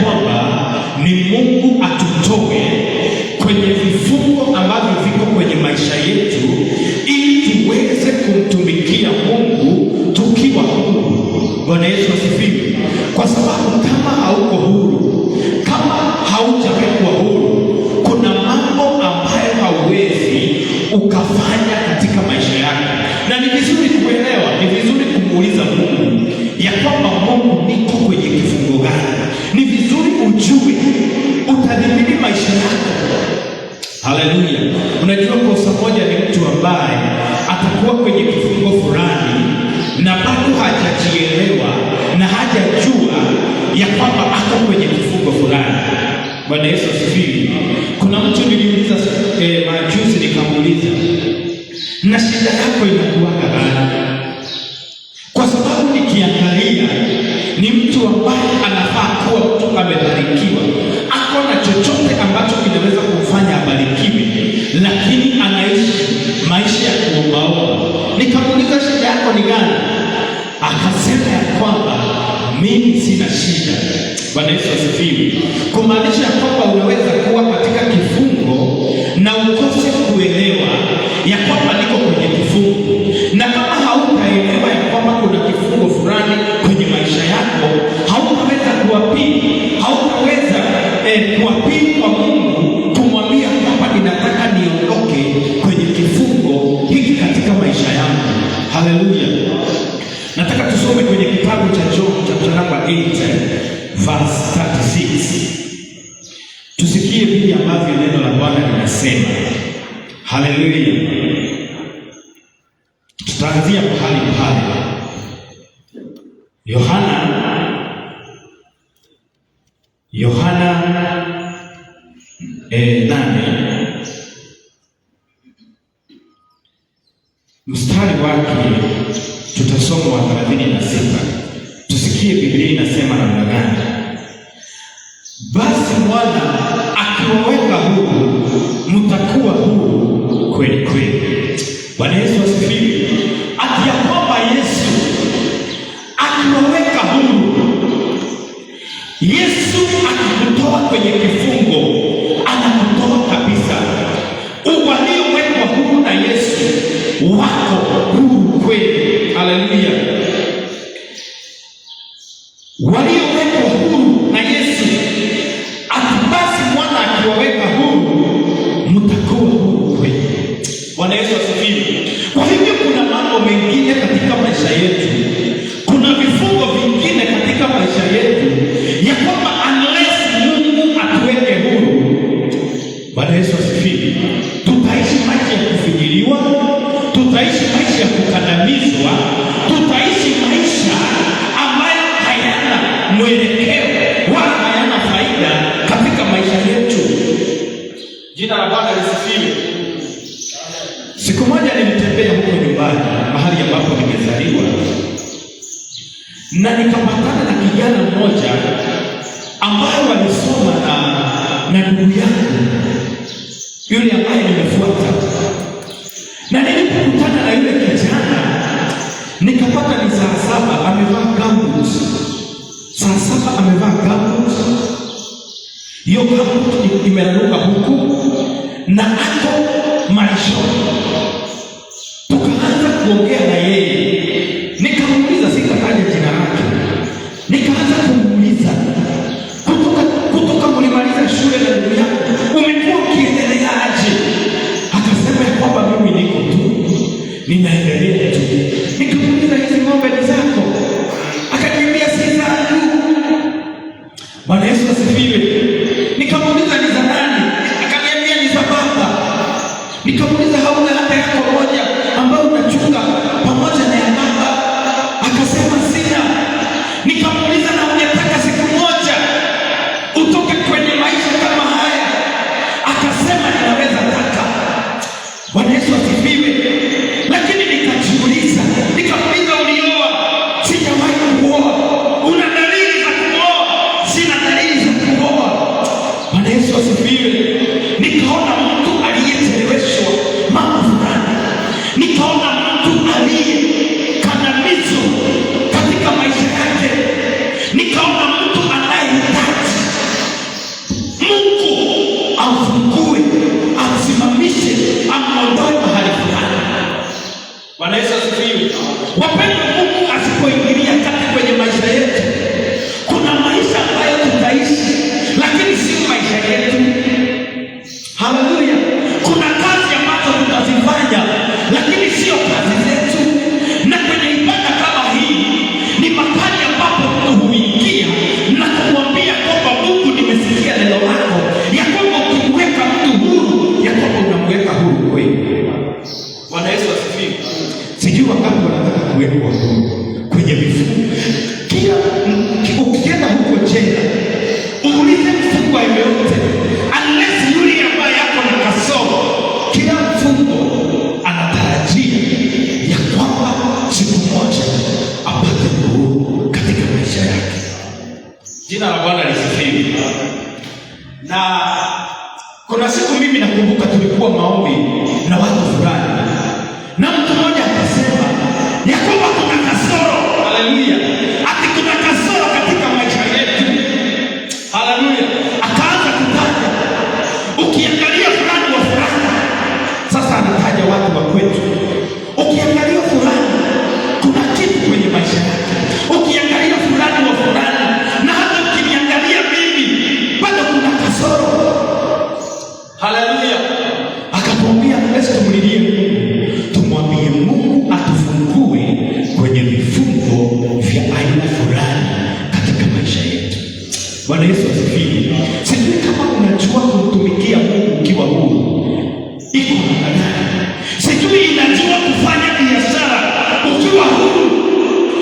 kwamba ni Mungu atutoe kwenye vifungo ambavyo viko kwenye maisha yetu ili tuweze kumtumikia Mungu tukiwa huru. Bwana Yesu asifiwe. Kwa sababu kama hauko huru, kama haujawekwa huru, kuna mambo ambayo hauwezi ukafanya katika maisha yako. Na ni vizuri kuelewa, ni vizuri kumuuliza Mungu ya kwamba Mungu, niko kwenye kifungo gani? Ni vizuri ujue utadhibiti maisha yako. Haleluya. Unajua kosa moja ni mtu ambaye atakuwa kwenye kifungo fulani na bado hajajielewa na hajajua ya kwamba ako kwenye kifungo fulani. Bwana Yesu asifiwe. Kuna mtu niliuliza majuzi, nikamuuliza, na shida yako inakuwa gani? Kwa sababu nikiangalia ni mtu ambaye anafaa kuwa mtu amebarikiwa, ako na chochote ambacho kinaweza kumfanya abarikiwe, lakini anaishi maisha ya kuombaomba. Nikamuuliza, shida yako ni gani? Akasema ya kwamba mimi sina shida. Bwana Yesu asifiwe. Kumaanisha kwamba unaweza kuwa katika kifungo na ukose kuelewa ya kwamba niko kwenye kifungo, na kama hautaelewa ya kwamba kuna kifungo fulani kwenye maisha yako, hautaweza kuapili kwa Mungu kumwambia kwamba ninataka niondoke kwenye kifungo hiki katika maisha yangu. Haleluya. Nataka tusome kwenye kitabu cha John chapter number 8 verse 36. Tusikie vile ambavyo neno la Bwana linasema. Haleluya. Tutaanzia mahali pale. Yohana 8 mstari wake tutasoma wa 36. Tusikie Biblia inasema namna gani. Basi Mwana akiwaweka huru, mtakuwa huru kweli kweli. Bwana Yesu asifiwe. Ati ya kwamba Yesu akiwaweka huru, Yesu akikutoa kwenye kifungo, anakutoa kabisa. Waliowekwa huru na Yesu wako huru kweli. Haleluya. Waliowekwa huru na Yesu, ati basi Mwana akiwaweka huru, mtakuwa huru kweli. Bwana Yesu asifiwe. Kwa hivyo kuna mambo mengine katika maisha yetu, kuna vifungo vingine katika maisha yetu ya kwamba unless Mungu atuweke huru, Bwana Yesu asifiwe, tutaishi maisha ya kufinyiliwa, tutaishi maisha ya kukandamizwa, tutaishi maisha ambayo hayana mwelekeo wala hayana faida katika maisha yetu. Jina la Bwana lisifiwe. Siku moja nilitembea huko nyumbani, mahali ambapo nimezaliwa, na nikapatana na kijana mmoja ambaye walisoma na ndugu yangu yule ambaye nimefuata. Na nilipokutana na yule kijana, nikapata ni saa 7 amevaa gumboots. Saa 7 amevaa gumboots. Hiyo gumboot imeraruka huku na ako maishoni. Tukaanza kuongea na yeye. Nikamuuliza, sikataja jina lake. Nikaanza kumuuliza, kutoka mlimaliza shule na ndugu yako, umekuwa ukiendeleaje? Akasema ya kwamba mimi niko tu, ninaendelea tu. Nikamuuliza, hizi ng'ombe ni zako? Akaniambia si zangu. Bwana Yesu asifiwe. Nikamuuliza, ni za nani? Akaniambia ni za baba. Nikamuuliza, hauna hata yako moja ambayo unachunga pamoja na ya baba? Akasema sina. Nikamuuliza, na ungetaka siku moja utoke kwenye maisha kama haya? Akasema ninaweza taka. Bwana Yesu asifiwe. Lakini nikajiuliza, nikamuuliza, ulioa? Sijawahi kuoa. Una dalili za kuoa? Sina dalili za kuoa. Bwana Yesu asifiwe. Nikaona mtu aliyecheleweshwa mambo fulani. Nikaona mtu aliyekandamizwa katika maisha yake. Nikaona mtu anayehitaji Wapendwa, Mungu asipoingilia kati kwenye maisha yetu, kuna maisha ambayo tutaishi lakini sio maisha yetu. Haleluya! Kuna kazi ambazo tutazifanya lakini sio kazi zetu. Na kwenye ibada kama hii ni mahali ambapo mtu huingia na kumwambia kwamba Mungu, nimesikia neno lako ya kwamba ukimweka mtu huru, ya kwamba unamweka huru kweli. Bwana Yesu asifiwe. Sijui wangapi wanataka kuwekwa huru kwenye vifungo. Kila ukienda huko jela, uulize mfungwa yeyote, unless yule ambaye yako na kasoro, kila mfungwa anatarajia ya kwamba siku moja apate uhuru katika maisha yake. Jina la Bwana lisifiwe. Na kuna siku mimi nakumbuka tulikuwa maombi na watu fulani, na mtu mmoja akasema ya kwamba kuna kasoro. Haleluya! Ati kuna kasoro katika maisha yetu. Haleluya! Akaanza kutaja, ukiangalia fulani wa fulani. Sasa anataja watu wa kwetu. Ukiangalia fulani kuna kitu kwenye maisha yake, ukiangalia fulani wa fulani, na hata ukiniangalia mimi bado kuna kasoro. Haleluya! Akatuambia tumlilie Mungu, tumwambie Mungu atufungue kwenye vifungo vya aina fulani katika maisha yetu. Bwana Yesu asifiwe. Sijui kama unajua kumtumikia Mungu ukiwa huru iko namna gani. Sijui inajua kufanya biashara ukiwa huru.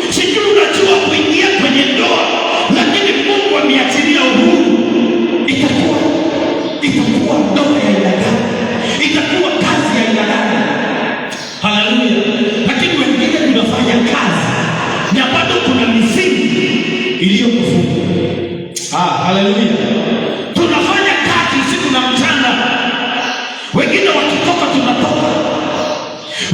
Sijui unajua kuingia kwenye ndoa lakini Mungu ameachilia uhuru. Itakuwa ndoa ya aina gani? Itakuwa kazi ya aina gani? Haleluya! Lakini wengine tunafanya kazi na bado kuna misingi iliyokufunga. Haleluya! Tunafanya kazi usiku na mchana, wengine wakitoka tunatoka,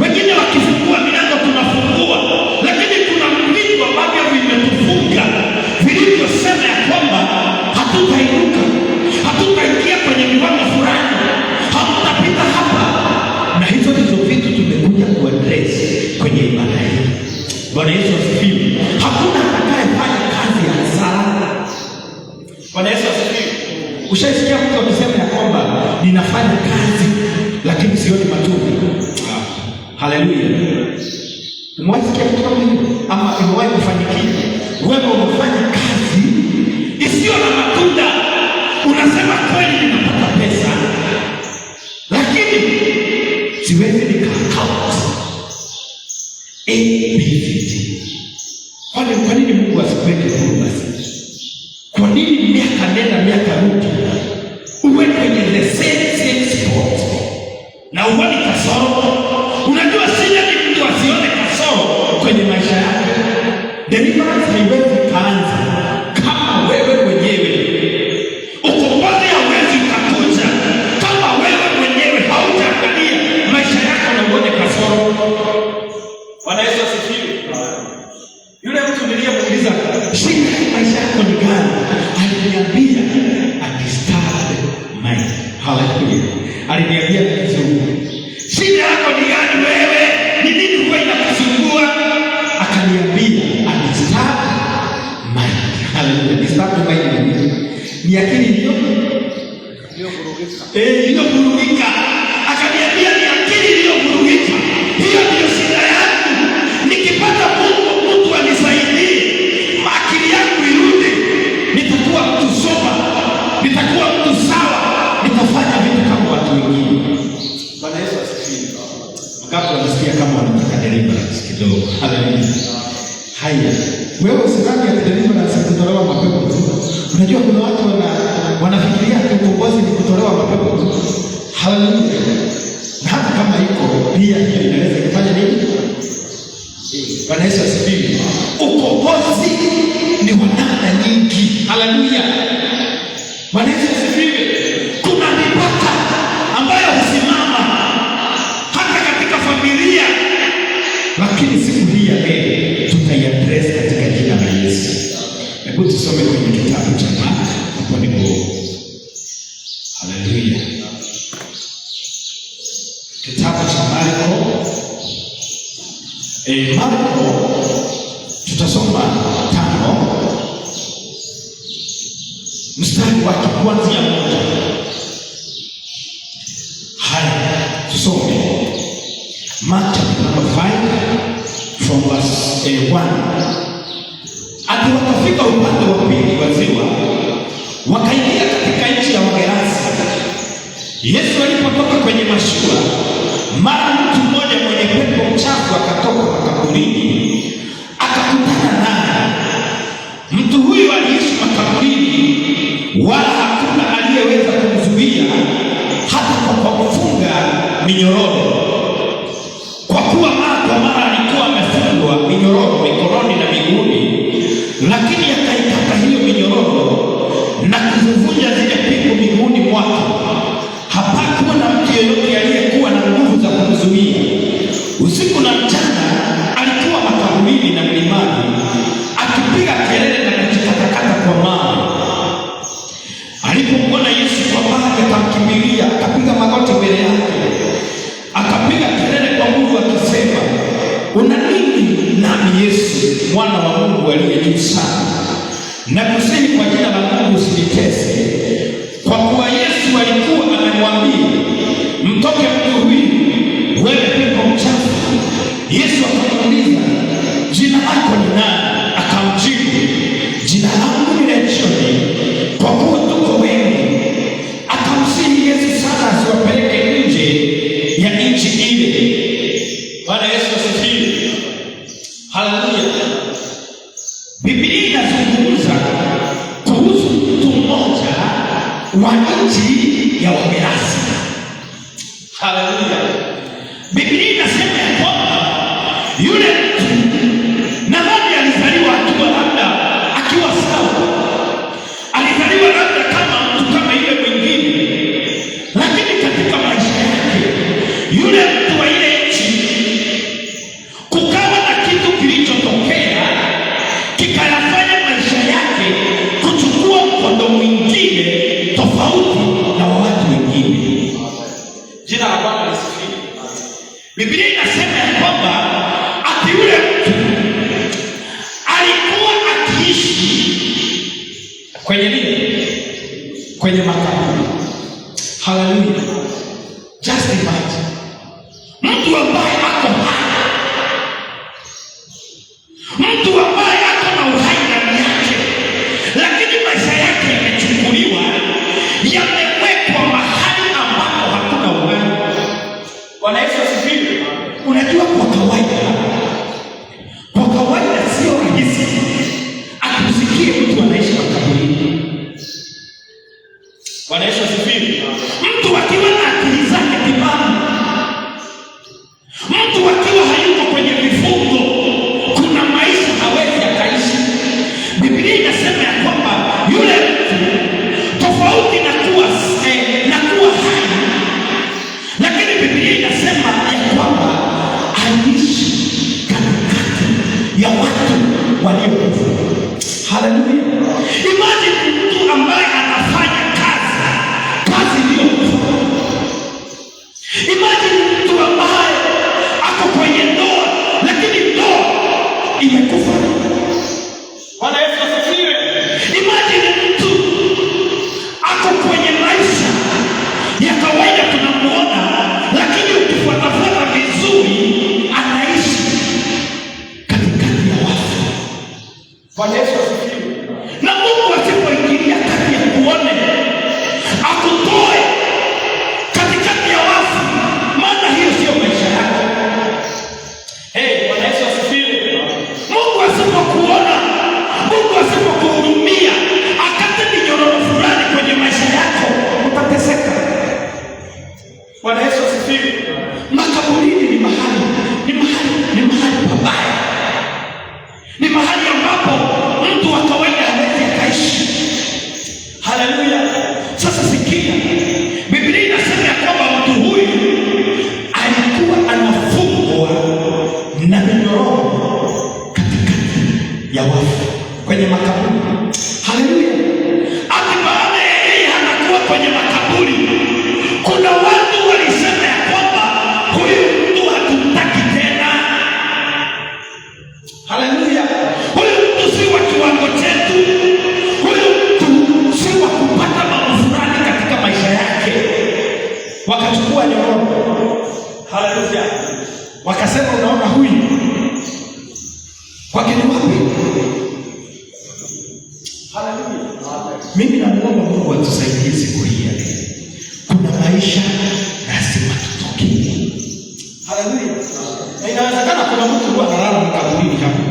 wengine wakifungua milango tunafungua, lakini kuna vitu ambavyo vimetufunga, vilivyosema ya kwamba hatutainuka, hatutaingia kwenye viwango fulani, hatutapita hapa. Na hizo ndizo vitu tumekuja kuaddress kwenye ibada hii. Bwana Yesu asifiwe. Hakuna atakayefanya kazi ya hasara. Bwana Yesu asifiwe. Ushaisikia mtu akisema ya kwamba ninafanya kazi lakini sioni matunda? Haleluya. Umewasikia kitu kama hiyo? Ama imewahi kufanikiwa? Wewe unafanya kazi isiyo na matunda, unasema kweli ninapata pesa lakini siwezi nika-account ABCD. Kwa nini Mungu asikuweke huru basi? Kwa nini miaka nenda miaka rudi uwe kwenye the same spot na uone kasoro? Unajua shida ni mtu asione kasoro kwenye maisha yake. Deliverance haiwezi kaanza kama wewe mwenyewe. Ukombozi hauwezi ukakuja kama wewe mwenyewe hautaangalia maisha yako na uone kasoro. Bwana Yesu asifiwe. Yule mtu niliyemuuliza shida ya maisha yako ni gani, aliniambia disturbed mind. Haleluya. Aliniambia kizungu, shida yako ni gani wewe? Ni nini huwa inakusumbua? Akaniambia disturbed mind. Haleluya. Disturbed mind ni akili iliyovurugika. Akaniambia ni akili iliyovurugika. Hiyo ndio shida yangu. Nikipata Mungu mtu anisaidie, akili yangu irudi, nitakuwa mtu soba, nitakuwa mtu sawa, nitafanya vitu kama watu wengine. Bwana Yesu asifiwe. Wakati wanasikia kama wanataka deliverance kidogo. Haleluya. Haya, wewe usidhani ya deliverance kutolewa mapepo tu. Unajua kuna watu wanafikiria ukombozi ni kutolewa mapepo tu. Haleluya. Na hata kama iko pia inaweza kufanya nini? Bwana Yesu asifiwe. Ukombozi ni wa namna nyingi. Haleluya. Bwana Yesu asifiwe. Kuna mipaka ambayo husimama hata katika familia, lakini siku hii ya leo tutaiaddress katika jina la Yesu. Hebu tusome kwenye kitabu cha Marko hapo ndipo. Haleluya. Kitabu cha Marko mstari wake kuanzia 1. Haya, tusome Mark chapter 5 from verse 1. Ati wakafika upande wa pili wa ziwa, wakaingia katika nchi ya Wagerasi. Yesu alipotoka kwenye mashua, mara mtu mmoja mwenye pepo mchafu akatoka makaburini, akakutana naye. Mtu huyu aliishi makaburini, wala hakuna aliyeweza kumzuia hata kwa kufunga minyororo, kwa kuwa mara kwa mara alikuwa amefungwa minyororo mikononi na miguuni. Lakini akaikata hiyo minyororo na kuzivunja zile pingu miguuni mwake. Hapakuwa na mtu yeyote aliyekuwa na nguvu za kumzuia. Usiku na mchana alikuwa makaburini na mlimani, akipiga kelele na kujikatakata kwa mawe. Alipomwona Yesu kwa mbali, akamkimbilia, akapiga magoti mbele yake, akapiga kelele kwa nguvu akisema, una nini nami Yesu, mwana wa Mungu aliye juu sana? Nakusihi kwa jina la Mungu usinitese. Kwa kuwa Yesu alikuwa amemwambia, mtoke mtu huyu, wewe pepo mchafu. Yesu akamuuliza, jina lako ni nani? Akamjibu, jina langu ni Legioni, kwa kuwa tuko wengi. Akamsihi Yesu sana asiwapeleke nje ya nchi ile. Bwana Yesu asifiwe. Haleluya. Biblia inazungumza kuhusu mtu mmoja wa nchi ya Wagerasi. Haleluya. Biblia inasema ya kwamba yule mtu nadhani alizaliwa akiwa labda akiwa sawa, alizaliwa labda kama mtu kama ile mwingine, lakini katika maisha yake yule mtu wa ile nchi kukawa na kitu kilichotokea kikayafanya maisha yake kuchukua mkondo mwingine tofauti na watu wengine. Jina la Bwana lisifiwe. Biblia inasema ya kwamba ati yule mtu alikuwa akiishi kwenye nini? Kwenye makaburi. Haleluya. Just imagine mtu ambaye ako hai, mtu ambaye ako na uhai ndani yake, lakini maisha yake yamechukuliwa, yamewekwa mahali ambapo hakuna uhai. Bwana Yesu asifiwe. Unajua, kwa kawaida sio rahisi akusikie mtu anaishi makaburini. Bwana Yesu asifiwe. Mtu akiwa na akili zake timamu, mtu akiwa hayuko kwenye vifungo, kuna maisha hawezi akaishi. Biblia inasema ya kwamba yule mtu tofauti na kuwa hai, lakini Biblia inasema ya kwamba aishi katikati ya watu waliokufa. Haleluya. Imagine mtu ambaye anafanya kazi iliyokufa. Imagine mtu ambaye ako kwenye ndoa, lakini ndoa imekufa. Bwana Yesu asifiwe. Imagine mtu ako kwenye maisha ya kawaida tunamuona, lakini ukifuatafuata vizuri anaishi katikati ya wafu. Bwana Yesu asifiwe. Na Mungu asipoingilia kati ya kuone, akutoe katikati ya wafu, maana hiyo sio maisha yako. Bwana Yesu asifiwe. Mungu asipokuona, Mungu asipokuhurumia, akate minyororo fulani kwenye maisha yako, utateseka. Bwana Yesu asifiwe. Makaburini ni mahali pabaya, ni mahali ambapo mtu wa kawaida hawezi akaishi. Haleluya. Sasa sikia, Biblia inasema ya kwamba mtu huyu alikuwa anafungwa na minyororo katikati ya wafu kwenye makaburi. Haleluya. Hata baada ya yeye anakuwa kwenye makaburi, kuna watu walisema ya kwamba huyu mtu hatumtaki tena. Haleluya. Huyu mtu si wa kiwango chetu, huyu mtu si wa wakafungua nyororo. Haleluya. Wakasema unaona huyu kwake ni wapi? Haleluya. Mimi namuomba Mungu atusaidie siku hii. Kuna maisha lazima tutoke. Haleluya. Na inawezekana kuna mtu huwa analala mkaburini hapa.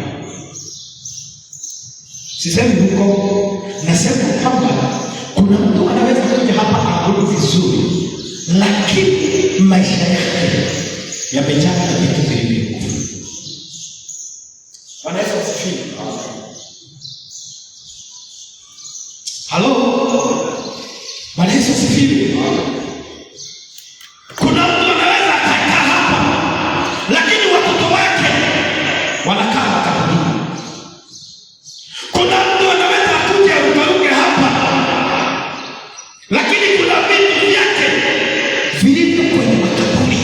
Sisemi huko, nasema kwamba kuna mtu anaweza kuja hapa aabudu vizuri, lakini maisha yake yamejaa na vitu vilivyo. Wanaweza kusifiwa. Halo? Wanaweza kusifiwa. Kuna mtu anaweza akakaa hapa, lakini watoto wake wanakaa makaburini. Kuna mtu anaweza kuja ukaruke hapa, lakini kuna vitu vyake vilivyo kwenye makaburi.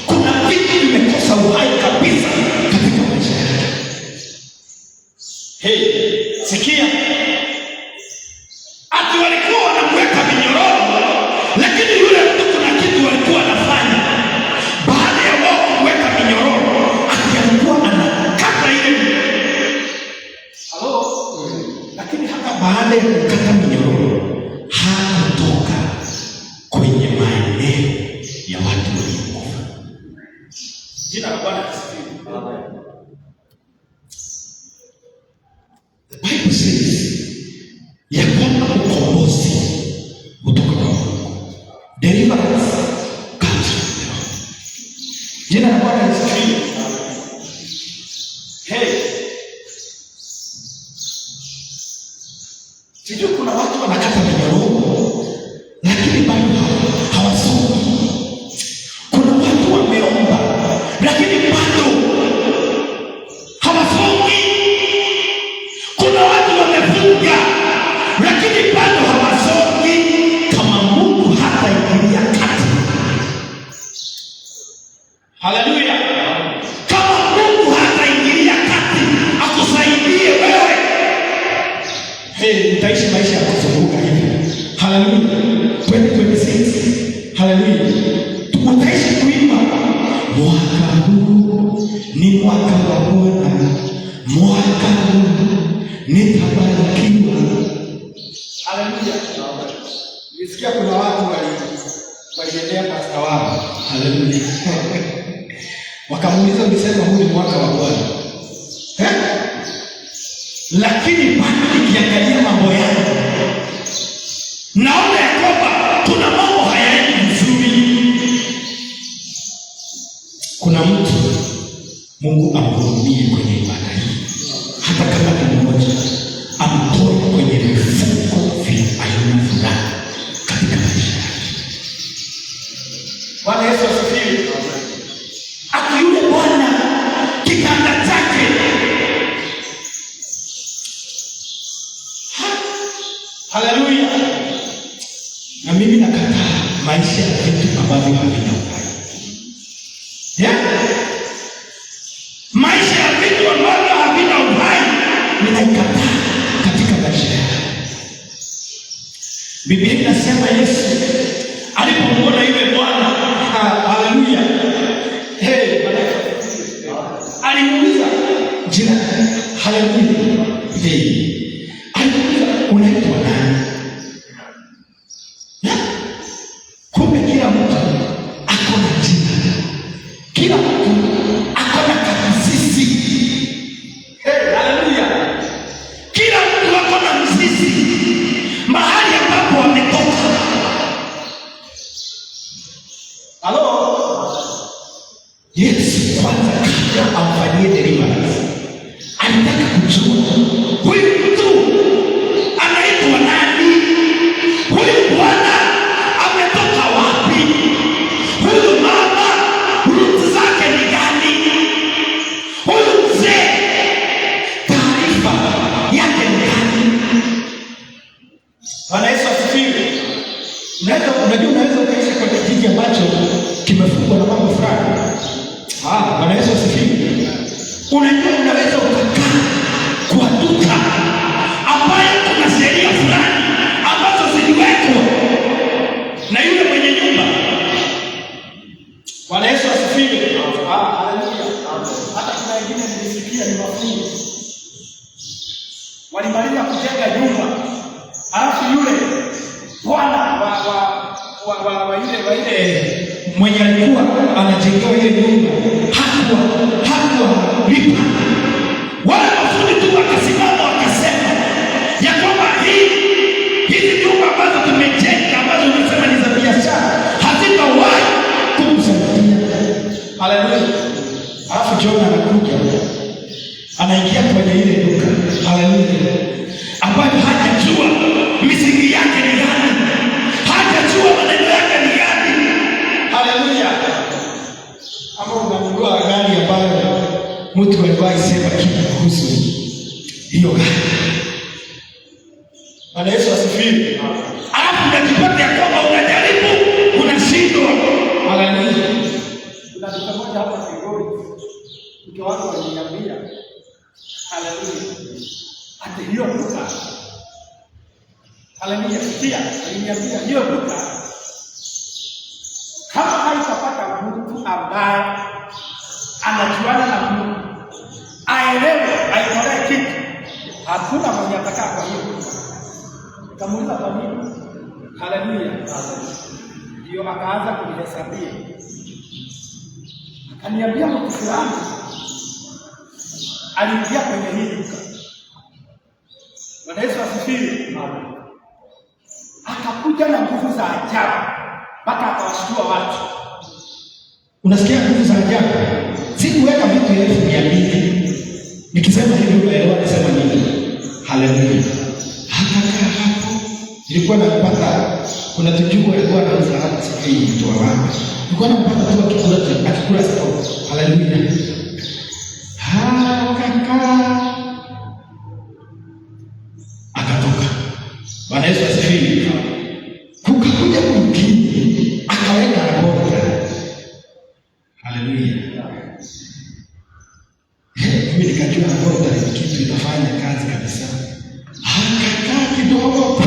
Kuna vitu vimekosa uhai kabisa katika maisha yake. Sikia. Ati walikuwa wanamweka minyororo, lakini yule mtu kuna kitu walikuwa anafanya. Baada ya wao kuweka minyororo, ati alikuwa anakata ile. Halo? Lakini hata baada ya kukata minyororo, hakutoka kwenye maeneo ya watu waliokufa. Jina la Bwana lisifiwe. Amen. The Bible says ya kwamba ukombozi kutoka kwa Mungu. Deliverance comes from the Lord. Jina la Bwana lisifiwe. Sijui kuna watu wanakata minyororo lakini bado hawasomi. Kuna watu wameomba lakini bado hawasomi. Kuna watu wamefunga lakini bado hawasomi. Kama Mungu hataingilia kati. Haleluya. Kama Mungu hataingilia kati akusaidie wewe, utaishi maisha ya kuzunguka hivi. Haleluya. 2026. Haleluya. Tutaishi kuimba mwaka huu ni mwaka wa Bwana, mwaka huu nitabarikiwa. Haleluya. Nisikia kuna watu waliendea pasta wao. Haleluya. Wakamuuliza nisema huu ni mwaka wa Bwana. Lakini bado nikiangalia mambo yangu naona ya kwamba kuna mambo hayaendi vizuri. Kuna mtu Mungu amhurumie kwenye ibada hii, hata kama ni mmoja, amtoe kwenye vifungo vya aina fulani katika maisha yake. Bwana Yesu asifiwe. Ati yule bwana kitanda chake, haleluya. Na mimi nakataa maisha ya vitu ambavyo havina uhai. Maisha ya vitu ambavyo havina uhai ninaikataa katika maisha yako. Biblia inasema Yesu alipomwona yule bwana, haleluya, alimuuliza jina, haleluya, alimuuliza unaitwa nani? Kumbe kila mtu ako na jina, kila mtu ako na kasisi. Haleluya. Kila mtu ako na mzizi mahali ambapo ametoka. Halo. Yesu kwanza kabla amfanyie deliverance alitaka kujua huyu mtu anaitwa nani, huyu bwana ametoka wapi, huyu mama roots zake ni gani, huyu mzee taarifa yake ni gani. Bwana Yesu asifiwe. Unaweza ukaishi kwa kijiji ambacho kimefungwa na mambo fulani. Bwana Yesu asifiwe. Unaweza ukakaa kwa duka ambayo kuna sheria fulani ambazo ziliwekwa na yule mwenye nyumba. wa ile mwenye alikuwa anajengewa ile nyumba hakuwa lipa. Wale mafundi tu wakasimama wakasema ya kwamba hizi nyumba ambazo tumejenga ambazo unasema ni za biashara hazitawahi kumsaidia. Haleluya. Alafu Jona anakuja anaingia kwenye ile duka, haleluya, ambayo hajajua misingi yake ni gani, hajajua maneno yake ni gani. Haleluya. Ama unanunua gari ambayo mtu alikuwa akisema kitu kuhusu hiyo gari. Bwana Yesu asifiwe. Alafu unajipata ya kwamba unajaribu unashindwa. Haleluya. Kuna duka moja hapa Kigori, mke wako aliniambia, haleluya, ati hiyo duka, haleluya, pia aliniambia hiyo duka kama haitapata mtu ambaye anajuana na Mungu, aelewe, aitolee kitu, hakuna mwenye atakaa kwa hiyo duka. Kamuuliza kwa nini? Haleluya. Ndio akaanza kunihesabia. Akaniambia mtu fulani aliingia kwenye hii duka. Bwana Yesu asifiwe. Akakuja na nguvu za ajabu mpaka akawashtua watu. Unasikia nguvu za ajabu? Sikuweka vitu 200. Nikisema hivi unaelewa nasema nini? Haleluya. Hakakaa hapo. Nilikuwa napata kuna tujuko alikuwa anauza hapa sijui mtu wa wapi. Nilikuwa napata tu akikula soko. Haleluya. Hakakaa. Akatoka. Bwana Yesu asifiwe. Kukakuja mwingine akaweka bota. Haleluya. Mimi nikajua bota ni kitu inafanya kazi kabisa. Akakaa kidogo.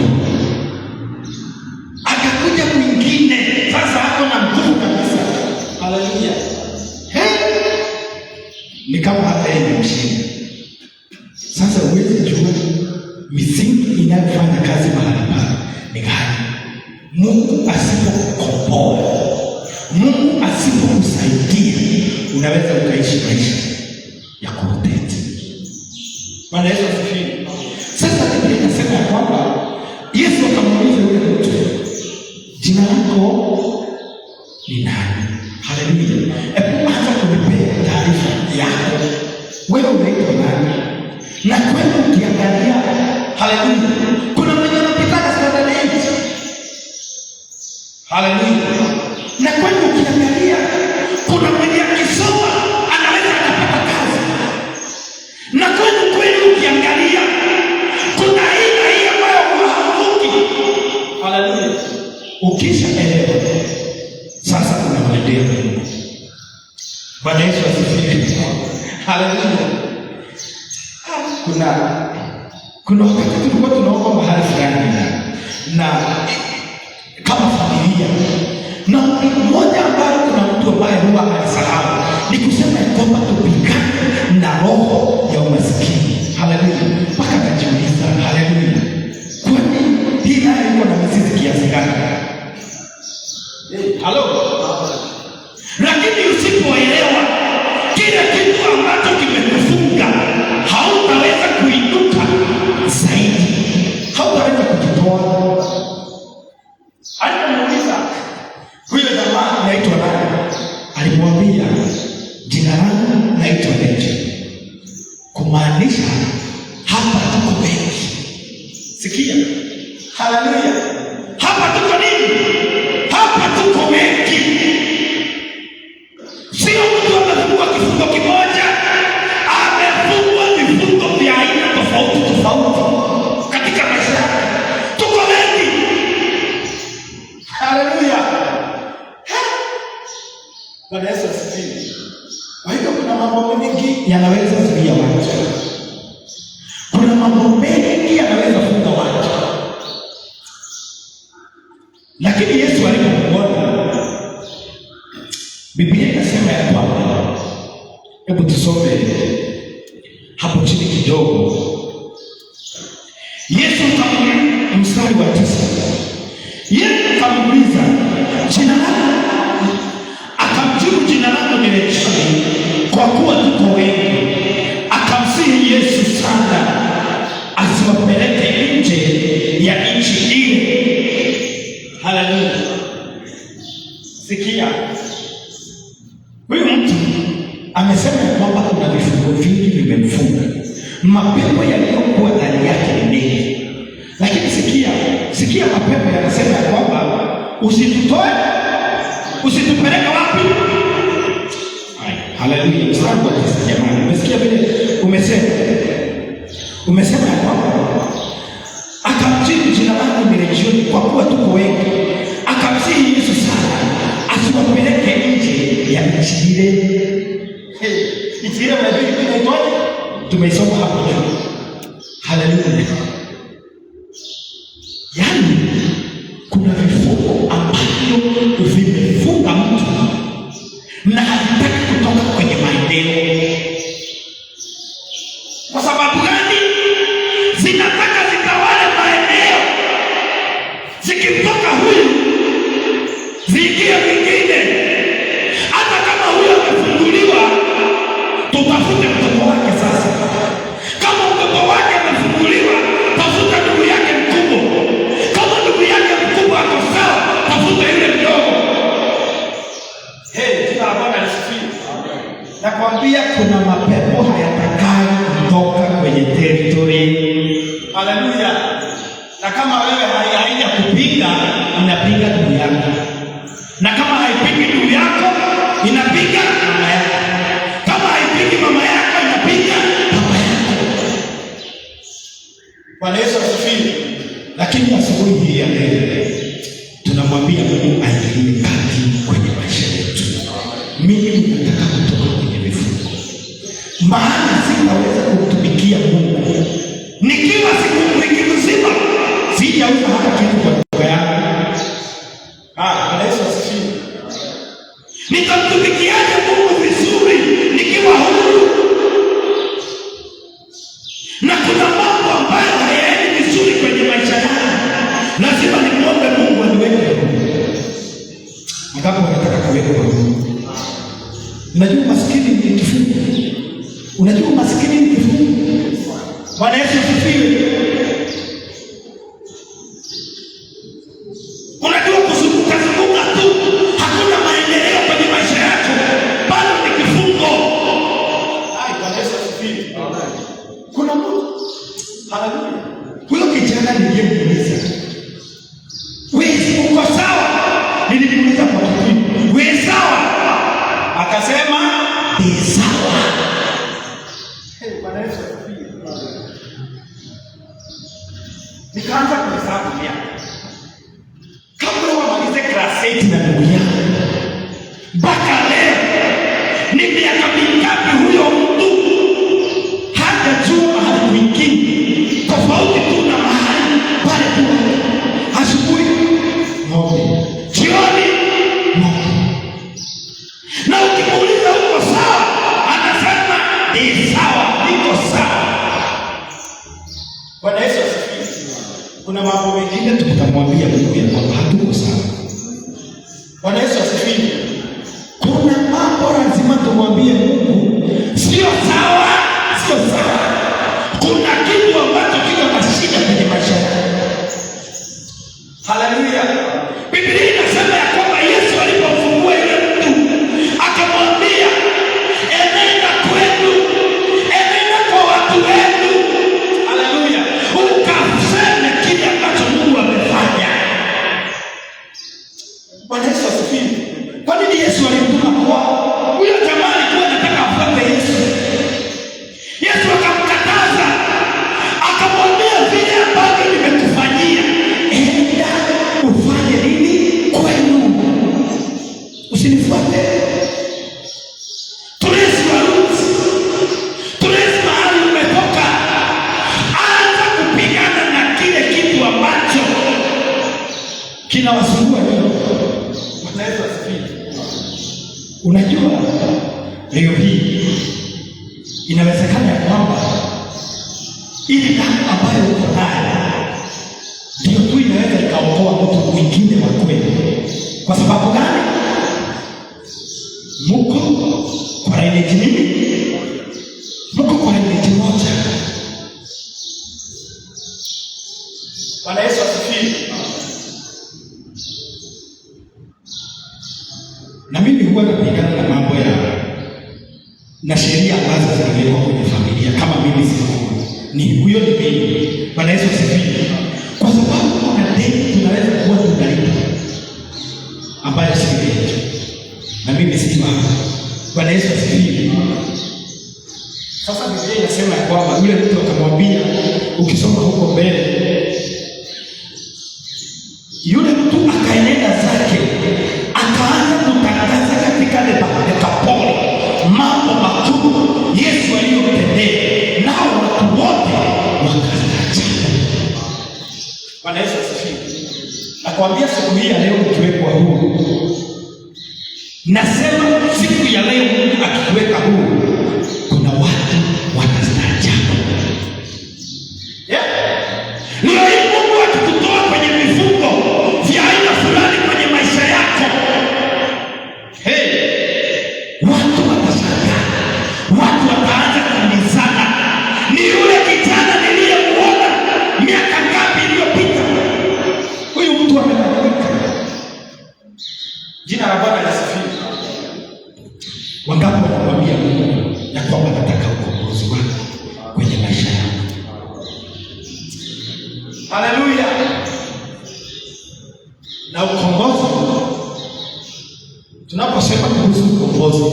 Akakuja mwingine. Sasa hapo na nguvu kabisa. Haleluya. Ni kama hata yeye mshindi. Sasa uweze jua misingi inayofanya kazi mahali pale ni gani? Mungu asipokukomboa, Mungu asipokusaidia, unaweza ukaishi maisha ya kurutete. Bwana Yesu asifiwe. Sasa Biblia inasema ya kwamba Yesu akamuuliza yule mtu, jina lako ni nani? Haleluya. Hebu anza kunipea taarifa yako. Wewe unaitwa nani? Na kwenda ukiangalia, haleluya, kuna mwenye anapita standard 8. Haleluya. Na kwenda ukiangalia, kuna mwenye akisoma anaweza kupata kazi. Na kwenda kweli ukiangalia, kuna aina hii ambayo havuki. Haleluya. Ukishaelewa, sasa unamwendea Mungu. Bwana Yesu asifiwe. Haleluya. Kuna wakati tulikuwa tunaomba mahali fulani na kama familia, na mmoja ambaye kuna mtu ambaye huwa alisahau ni kusema kwamba tupigane na roho ya umasikini. Haleluya. Mpaka najiuliza, haleluya, kwani hii nayo iko na mizizi kiasi gani? Halo. Lakini usipoelewa kile kitu ambacho kimekufunga, hautaweza kuinuka zaidi, hautaweza kujitoa. Alimuuliza huyo jamaa anaitwa nani? Alimwambia jina langu naitwa Lecho, kumaanisha hapa tuko wengi. Sikia, haleluya, hapa tuko nini? Hapa tuko wengi. Sio mtu amefungwa kifungo kimoja, amefungwa vifungo vya aina tofauti katika maisha yake. Tuko wengi. Haleluya. Bwana Yesu asifiwe. Kwa hivyo kuna mambo mengi yanaweza kuzuia watu. Kuna mambo mengi yanaweza kufunga watu. Lakini Yesu alipomwona, Biblia inasema ya kwamba, hebu tusome hapo chini kidogo. Yesu akamwambia mstari wa 9, Yeye akamuuliza, jina lako? Akamjibu, jina langu ni Legioni, kwa kuwa tuko wengi. Akamsihi Yesu sana asiwapeleke nje ya nchi ile. Haleluya! Sikia, huyu mtu amesema kwamba kuna vifungo vingi vimemfunga, mapepo yaliyokuwa ndani yake ni mengi. Lakini sikia, mapepo yanasema ya kwamba usitutoe, usitupeleke wapi? Haleluya! Mstari wa 9, jamani, umesikia vile umesema ya kwamba akamjibu, jina langu ni Legioni, kwa kuwa tuko wengi. Akamsihi Yesu sana asiwapeleke nje ya nchi ile. Nchi ile mnajua inaitwaje? Tumeisoma hapo juu. Haleluya! Yaani kuna vifungo ambavyo vimefunga mtu na hataki kutoka kwenye maendeleo. Kwa sababu gani? Zinataka zitawale maeneo. Zikitoka huyu ziingie vingine. Hata kama huyu amefunguliwa, tutafute mtoto wake sasa. Kama mtoto wake amefunguliwa, tafuta ndugu yake mkubwa. Kama ndugu yake mkubwa ako sawa, tafuta yule mdogo. Jina la Bwana lisifiwe. Nakwambia kuna mapepo hayatakai kutoka kwenye territory. Haleluya! Na kama wewe haija kupinga, inapinga ndugu yako. Na kama haipingi ndugu yako, inapinga mama yako. Kama haipingi mama yako, inapinga baba yako. Bwana Yesu asifiwe. Lakini asubuhi hii ya leo tunamwambia Mungu aingilie kati kwenye maisha yetu. Mimi nataka kutoka kwenye vifungo, maana sitaweza kumtumikia Mungu nikiwa siku wiki mzima sijauza hata kitu kwa duka yangu. Bwana Yesu asifiwe. Nitamtumikiaje Mungu vizuri nikiwa huru? Na kuna mambo ambayo hayaendi vizuri kwenye maisha yangu, lazima nimwombe Mungu aniweke huru. Ngapi wanataka kuwekwa huru? Unajua maskini ni kifungo. Unajua maskini ni kifungo. Bwana Yesu asifiwe. Unajua kuzunguka tu, hakuna maendeleo kwenye maisha yako, bado ni kifungo. Bwana Yesu asifiwe. Kuna mtu, haleluya. Huyo kijana niliyemuuliza, wewe uko sawa? Nilimuuliza kwa kitu, wewe sawa? Akasema ni sawa. Bwana Yesu asifiwe. Nikaanza kuhesabu miaka. Kabla wamalize class 8 na ndugu yangu, mpaka leo ni miaka mingapi huyo mtu hajajua mahali kwingine tofauti tu na mahali pale tu. Asubuhi ng'ombe, jioni ng'ombe. Na ukimuuliza uko sawa, anasema ni sawa, niko sawa. Bwana Yesu asifiwe. Kuna mambo mengine tutamwambia Mungu ya kwamba hatuko sawa. Bwana Yesu asifiwe. Kuna mambo lazima tumwambie Mungu sio sawa, sio sawa. Kuna kitu ambacho kiko na shida kwenye maisha yako. Haleluya. Biblia inasema ya kwamba Yesu alipofungua yule mtu akamwambia, enenda kwenu, enenda kwa watu wenu. Haleluya. Ukaseme kile ambacho Mungu amefanya. Bwana Yesu asifiwe. Kwa nini Yesu alimtuma kwa huyo jamaa? Alikuwa anataka afuate Yesu. Yesu akamkataza, akamwambia vile ambavyo nimekufanyia, enda ufanye nini kwenu, usinifuate. Tulezi warudi, tulezi mahali umetoka, anza kupigana na kile kitu ambacho kinawasumbua. Bwana Yesu asifiwe. Unajua leo hii inawezekana ya kwamba ili damu ambayo uko nayo ndio tu inaweza ikaokoa mtu mwingine sababu gani? Muko kwa lineage nini? Muko kwa lineage moja. Bwana Yesu asifiwe. Na mimi huwa napigana na mambo na sheria ambazo zinawekwa kwenye familia. Kama mimi ni huyo ni mimi. Bwana Yesu asifiwe. Kwa sababu kuna deni tunaweza kuwa tunalipa ambayo si yetu. Na mimi si mama. Bwana Yesu asifiwe. Sasa Biblia inasema ya kwamba yule mtu akamwambia, ukisoma huko mbele, yule mtu akaenenda zake, akaanza kutangaza katika Dekapoli mambo makubwa Yesu aliyotendea, nao watu wote wakastaajabu. Bwana Yesu asifiwe. Nakwambia siku hii ya leo ukiwekwa huru, nasema siku ya leo Mungu akiweka huru, kuna watu watastaajabu. Leo hii Mungu akikutoa kwenye vifungo vya aina fulani kwenye maisha yako, watu watashangaa, watu wataanza kuulizana, ni yule kijana niliyemuona miaka ngapi iliyopita? Huyu mtu amebadilika. Jina la Bwana lisifiwe. Wangapi wanamwambia Mungu ya kwamba nataka ukombozi wako kwenye maisha yako? Haleluya. Na ukombozi, tunaposema kuhusu ukombozi,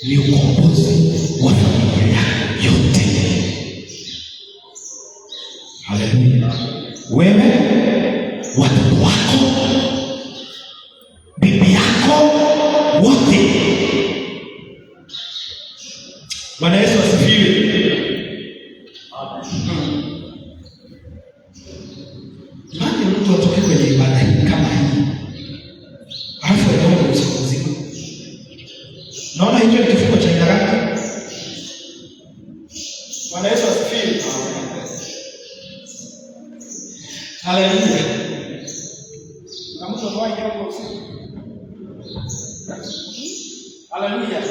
ni ukombozi wa familia yako yote. Haleluya. Wewe, watoto wako, bibi yako, wote. Bwana Yesu asifiwe. Nani mtu atoke kwenye ibada hii kama hii, alafu aende usiku mzima? Naona hicho ni kifungo cha aina gani? Bwana Yesu asifiwe. Haleluya. Na mtu atoa ingia usiku. Haleluya.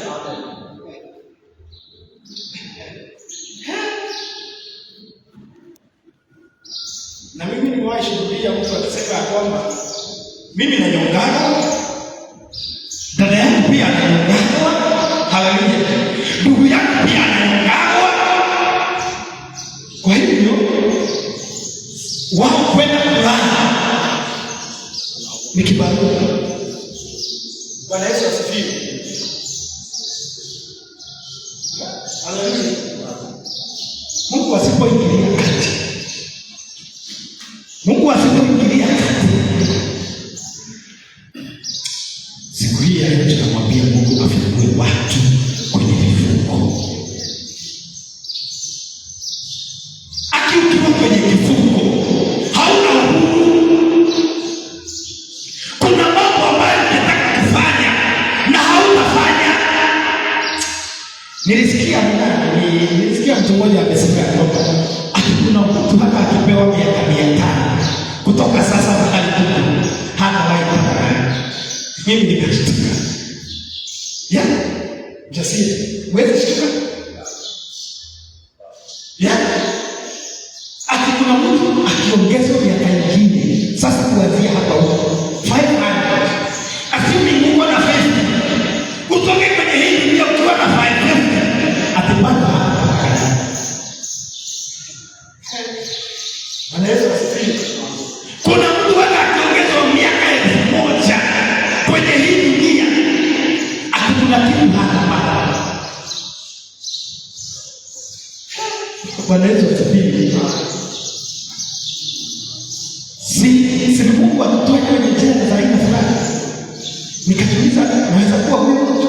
Na mimi nimewahi shuhudia mtu akisema ya kwamba mimi nanyongana, dada yangu pia ananyongana. Haleluya. Ndugu yangu pia ananyongana. Kwa hivyo wao kwenda kulala ni kibarua. Bwana Yesu asifiwe. Haleluya. Mungu asipoingilia kati, Mungu asipoingilia kati, siku hii ya leo tunamwambia Mungu afungue watu kwenye vifungo. Ukiwa kwenye kifungo hauna uhuru. Kuna mambo ambayo unataka kufanya na hautafanya. Nilisikia mtu mmoja amesema kwamba kuna mtu hata akipewa miaka 500 kutoka sasa mahali huko hana waita. Mimi nikashtuka. Jasiri, wewe shtuka. Kuna mtu akiongezwa miaka nyingine sasa kuanzia hapa huko 500. Asimi Mungu ana 50. Utoke kwenye hii dunia ukiwa na 500. Atapanda hapa. Anaweza asifiwe. Kuna mtu akiongezwa miaka 1000 kwenye hii dunia akuna kitu hapa. Bwana Yesu asifiwe. Si Mungu atutoe kwenye njia za aina fulani. Nikajiuliza, naweza kuwa huyo mtu?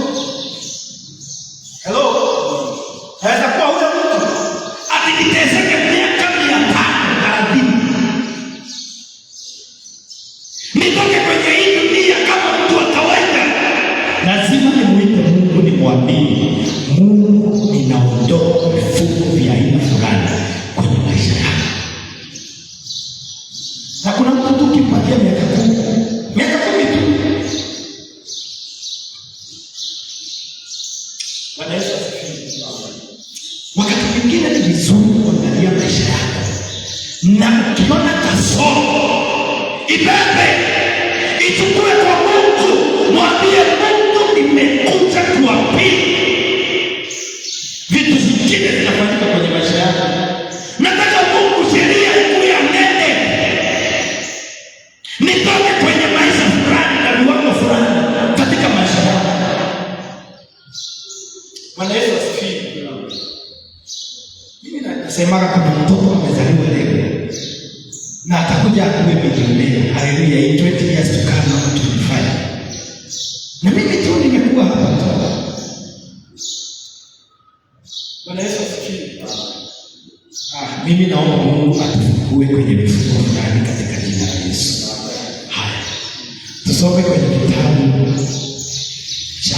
Hello? Naweza kuwa huyo mtu? Atiniteseke miaka 500. Nitoke kwenye hii dunia kama mtu wa kawaida. Lazima nimuite Mungu, nimwambie Mungu, ninaondoa vifungo vya aina fulani kwenye maisha yako. Na kuna mtu ukimpatia miaka 10 tu, Bebe, ichukue kwa Mungu, mwambie Mungu, nimekuja kuapili. Vitu vingine vinafanyika kwenye maisha yako. Nataka Mungu sheria ikuwe ya nene, nitoke kwenye maisha fulani na viwango fulani katika maisha yako. Bwana Yesu asifiwe. Mimi nasemaga kuna mtoto amezaliwa leo na atakuja akuwe milionea. Haleluya, in 20 years to come na 25. Na mimi tu nimekuwa hapa tu. Bwana Yesu asifiwe. Mimi naomba Mungu atufungue kwenye mifumo fulani katika jina la Yesu. Haya, tusome kwenye kitabu cha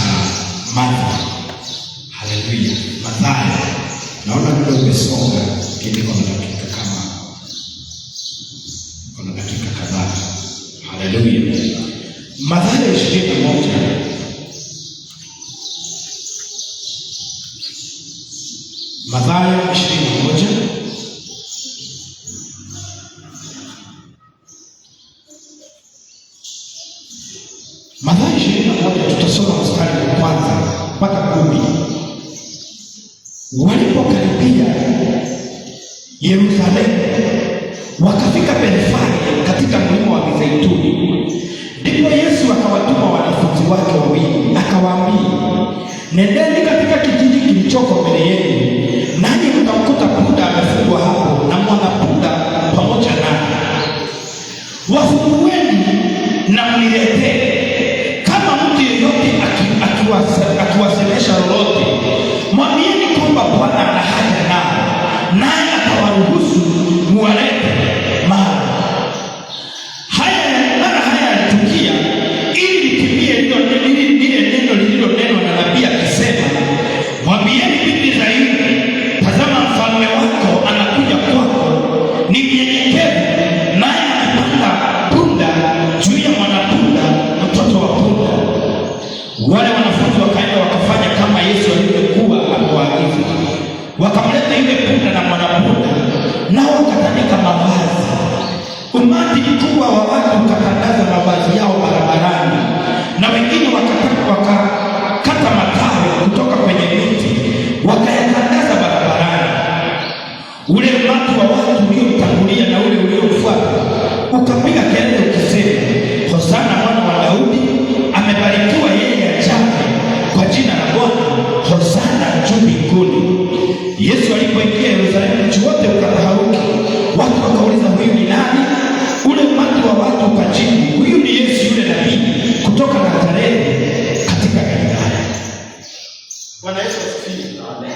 Mathayo. Haleluya, Mathayo. Naona ndio umesonga kidogo na dakika kama kuna dakika kadhaa. Haleluya. Mathayo 21. Mathayo 21. Mathayo 21 tutasoma mstari wa kwanza mpaka 10. Walipokaribia Yerusalemu wakafika Bethfage katika mlima wa Mizeituni, ndipo Yesu akawatuma wanafunzi wake wawili, akawaambia, nendeni katika kijiji kilichoko mbele yenu, nanyi mtamkuta punda amefungwa hapo na mwanapunda pamoja naye. Wafungueni na mniletee. Kama mtu yeyote akiwasemesha lolote, mwambieni kwamba Bwana ana haja nao, naye atawaruhusu muwalete mara. Haya yalitukia ili litimie lile neno lililonenwa na nabii akisema, mwambieni binti Sayuni, tazama mfalme wako anakuja kwako, ni mnyenyekevu, naye akipanda punda juu ya mwanapunda, mtoto wa punda. Wale wanafunzi wakaenda wakafanya kama Yesu alivyokuwa amewaagiza. Wakamleta yule punda na mwanapunda, nao wakatandika mavazi. Umati mkubwa wa watu ukatandaza mavazi yao barabarani, na wengine wakakata matawi kutoka kwenye miti wakayatandaza barabarani. Ule umati wa watu uliomtangulia na ule uliofuata ukapiga kelele ukisema, Hosana mwana wa Daudi, amebarikiwa yeye ajaye kwa jina la Bwana, Hosana juu mbinguni. Yesu alipoingia Yerusalemu, mji wote ukataharuki. Watu wakauliza, huyu ni nani? Ule umati wa watu ukajibu, huyu ni Yesu yule nabii kutoka Nazareti katika Galilaya. Bwana Yesu asifiwe. Amen.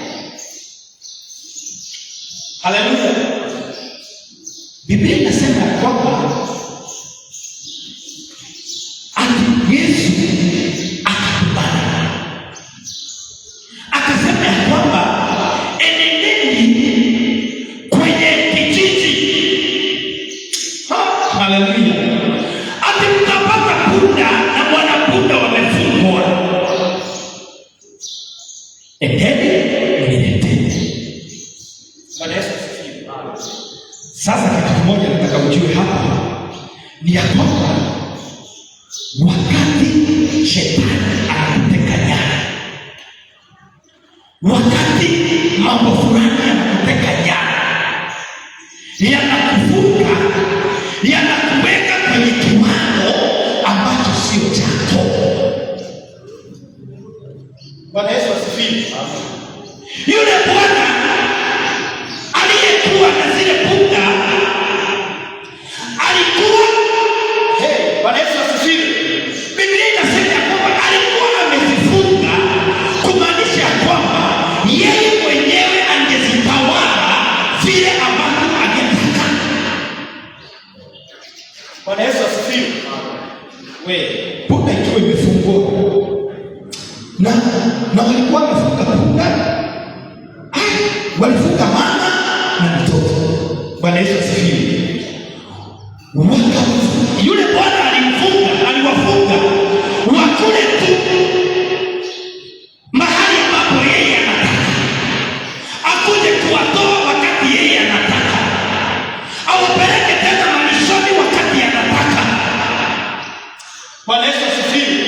Haleluya. Biblia inasema kwamba Yesu akakubali, akasema ya kwamba enendeni kwenye kijiji. Haleluya. Ati mtapata punda na mwanapunda wamefungwa, endeni mnileteni. Bwana Yesu asifiwe. Sasa kitu kimoja nataka ujue hapa ni ya kwamba wakati shetani anakuteka nyara, wakati mambo fulani yanakuteka nyara, yanakuvuka, yanakuweka kwenye kiwango ambacho sio chako. Bwana Yesu asifiwe. Yule bwana aliyekuwa na zile punda alikuwa Bwana Yesu asifiwe. Biblia inasema kwamba alikuwa amezifunga, kumaanisha kwamba yeye mwenyewe angezitawala vile ambavyo angetaka. Bwana Yesu asifiwe. Punda ikiwa imefungwa na walikuwa wamefunga punda, walifunga mama na mtoto. Bwana Yesu asifiwe. Yule bwana aliwafunga wakule tu mahali ambapo yeye anataka, akuje kuwatoa wakati yeye anataka, awapeleke tena malishoni wakati anataka. Bwana Yesu asifiwe.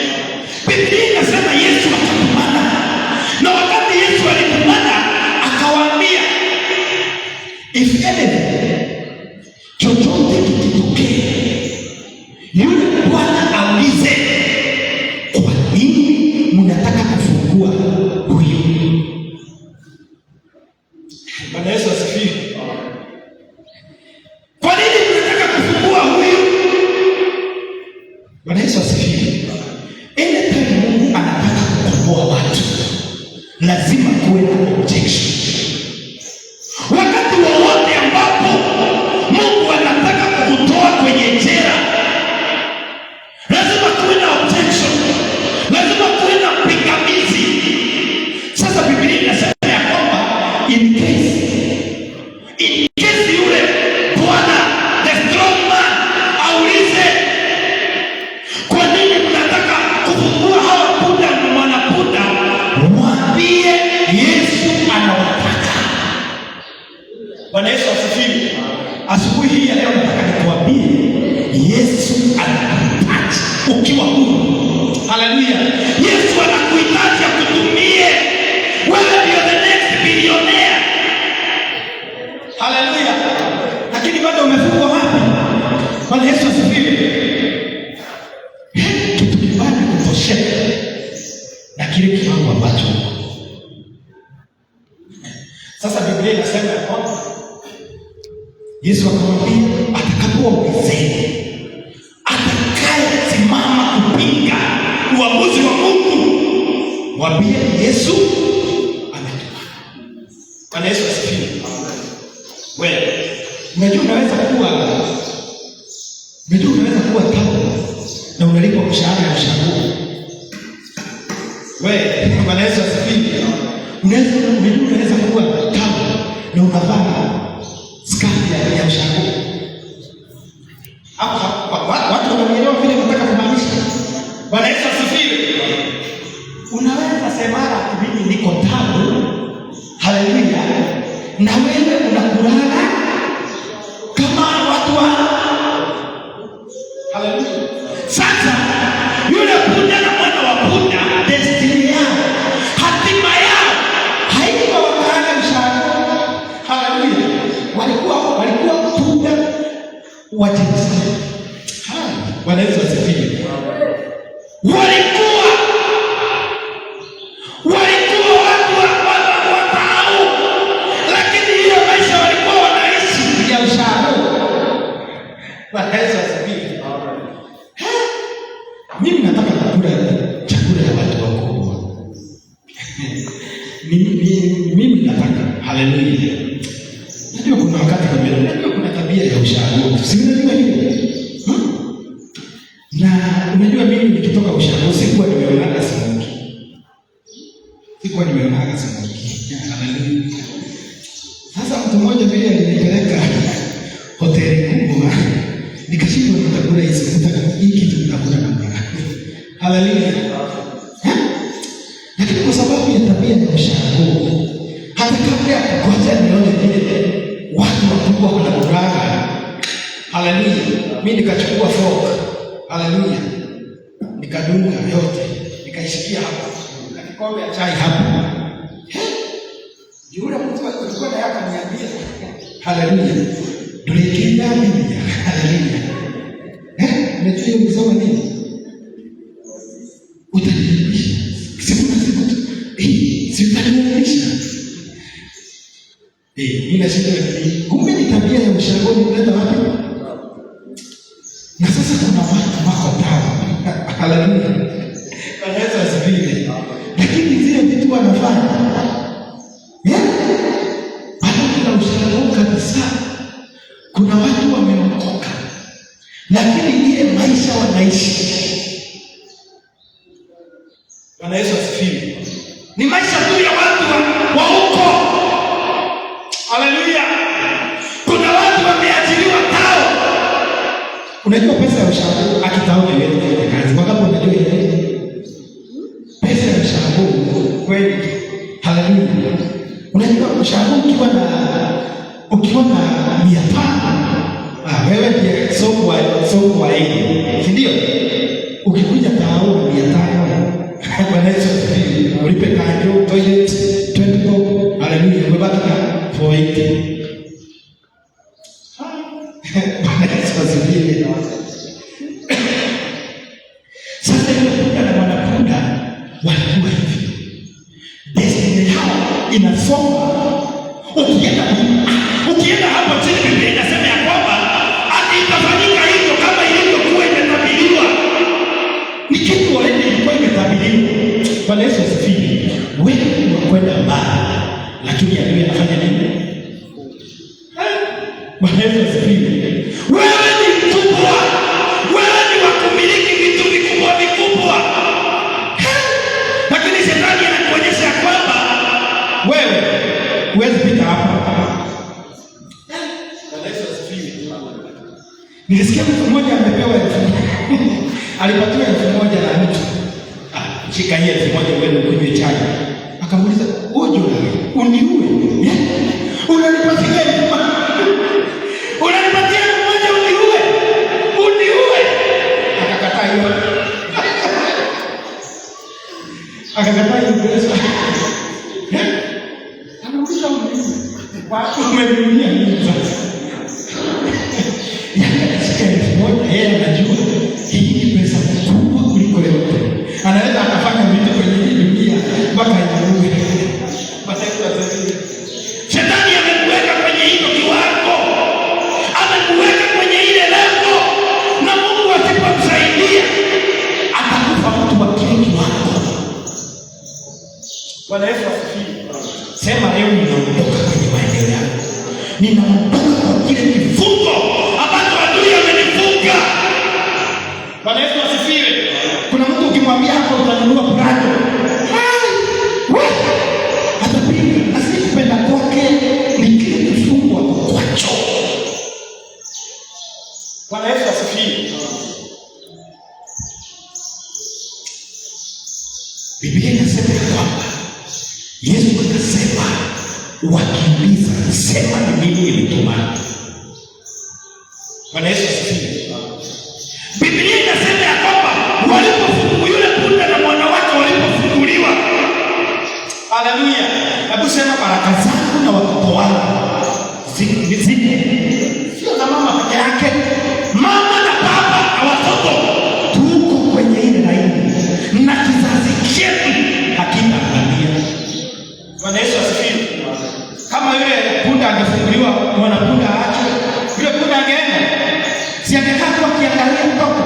Biblia inasema Yesu akatumana, na wakati Yesu alitumana akawaambia, if anything, chochote kitokee, yule Bwana aulize, kwa nini mnataka kufungua huyu? Bwana Yesu asifiwe. Kwa nini mnataka kufungua huyu? Bwana Yesu asifiwe. Anytime Mungu anataka kukomboa watu, lazima kuwe na objection. Wakati wowote ambapo Mungu anataka kukutoa kwenye jela, lazima kuwe na objection, lazima kuwe na pingamizi. Sasa Biblia inasema ya kwamba in case yule Bwana the strong man aulize, kwa nini mnataka kufungua hawa punda na mwanapunda, mwambie Yesu anawataka. Bwana Yesu asifiwe. Asubuhi hii ya leo nataka nikuambie Yesu anakuhitaji ukiwa huru. Haleluya. Yesu anakuhitaji akutumie. Wewe ndio the next billionaire. Haleluya. Lakini bado umefungwa wapi? Bwana Yesu asifiwe. Kitu kibaya kutosheka na kile kiwango ambacho. Sasa Biblia inasema ya kwamba Yesu akamwambia, atakapoongezeka, atakaye simama kupinga uamuzi wa Mungu, mwambie Yesu ametuma. Bwana Yesu asifiwe. Wewe unajua unaweza kuwa tabu na unalipa mshahara ya ushauri. Wewe Bwana Yesu asifiwe. Unaweza kuwa tabu na unavaa skati ya ushauri. Watu wanaelewa vile nataka kumaanisha. Bwana Yesu asifiwe. Unaweza sema mimi niko tabu. Haleluya. Na wewe unakulala kama watu wa. Haleluya. Sasa yule punda na mwana wa punda, destiny yao, hatima yao haikuwa wakala mshahara. Haleluya. Walikuwa punda wa jinsi. Bwana Yesu asifiwe. Walikuwa watu watao, lakini hiyo maisha walikuwa wanaishi ya ushauri. Bwana Yesu asifiwe. Mimi nataka kukula chakula ya watu wakubwa. Mimi nataka. Haleluya. Najua kuna wakati kuna tabia ya ushauri. Usinajua hiyo. Na unajua mimi nikitoka ushauri sikuwa nimeonaga samaki. Haleluya. Sasa mtu mmoja vile alinipeleka hoteli kubwa, nikashindwa nitakula hii kitu nitakula namna gani. Haleluya. Lakini kwa sababu ya tabia ya ushauri, hata kabla ya kungoja nione vile watu wakubwa wanakula. Haleluya. Mimi nikachukua fork. Haleluya. Nikadunga yote. Nikaishikia hapa. Na kikombe cha chai hapa. Yule mtu alikuwa na yaka niambia. Haleluya. Tulikenda Biblia. Haleluya. Unajua msoma nini? Utanilisha. Siku utanilisha. Ila shida ni kumbe ni tabia ya ushauri kuleta wapi? Na sasa kuna watu wako tawa. Haleluya. Bwana Yesu asifiwe. Lakini zile vitu wanafanya. Bado ushauri kabisa. Kuna watu wameokoka, lakini ile maisha wanaishi. Bwana Yesu asifiwe. Ni maisha tu ya watu wa huko. Haleluya. Kuna watu wameajiriwa tao. Unajua pesa ya ushauri akitao ni wewe kazi. Wangapi unajua ile? Pesa ya ushauri kweli. Haleluya. Unajua ushauri ukiwa na 500, wewe ndiye soko wa hii. Si ndio? Ukikuja tao 500 Bwana Yesu asifiwe. Ulipe kanjo, toilet, 20 bob. Haleluya. Umebaki na 480. Bwana Yesu asifiwe. Sasa hiyo punda na wanapunda walikuwa hivi. Destiny yao inasoma. Ukienda hapo chini Biblia inasema ya kwamba hadi itafanyika hivyo kama ilivyokuwa imetabiriwa. Ni kitu already ilikuwa imetabiriwa. Bwana Yesu asifiwe. Wewe unakwenda mbali, lakini adui anafanya nini? Bwana Yesu asifiwe. Wewe ni mkubwa. Wewe ni wa kumiliki vitu vikubwa vikubwa. Lakini shetani anakuonyesha kwamba wewe huwezi pita hapa. Bwana Yesu asifiwe. Nilisikia mtu mmoja amepewa 1,000. Alipatiwa 1,000 na mtu. Shika hii 1,000 wewe ukunywe chai. Akamuuliza, "Ojo, uniue?" Unanipatia 1,000. Unanipatia 1,000 uniue? Uniue? Akakataa hiyo. Akakataa hiyo pesa. Anauliza uniue. Watu wameniulia nini sasa? Shika 1,000 yeye anajua hii ni pesa kubwa kuliko yote. Anaweza akafanya vitu kwenye hii dunia mpaka iwe. Shetani amekuweka kwenye hilo kiwango. Amekuweka kwenye ile lengo. Na Mungu asipomsaidia atakufa mtu wa kile kiwango. Bwana Yesu asifiwe. Sema leo ninaondoka kwenye maeneo yangu. Ninaondoka kwa kile kifungo ambacho adui amenifunga. Bwana Yesu asifiwe. Kuna mtu ukimwambia hapo utanunua Prado, atapinga. Asipenda kwake ni kile kifungo kwacho. Bwana Yesu asifiwe. Biblia inasema kwamba Yesu akasema, wakiuliza sema ni nini imetuma. Bwana Yesu asifiwe. Biblia inasema ya kwamba walipofunguliwa yule punda na mwana wake walipofunguliwa. Haleluya. Hebu sema baraka zangu na watoto wangu zipo. Sio za mama peke yake. Mama na baba na watoto tuko kwenye ile laini. Na kizazi chetu hakitaangamia. Bwana Yesu asifiwe. Kama yule punda angefunguliwa, mwana punda aache, yule punda angeenda. Si angekaa kwa kiangalia mtoto.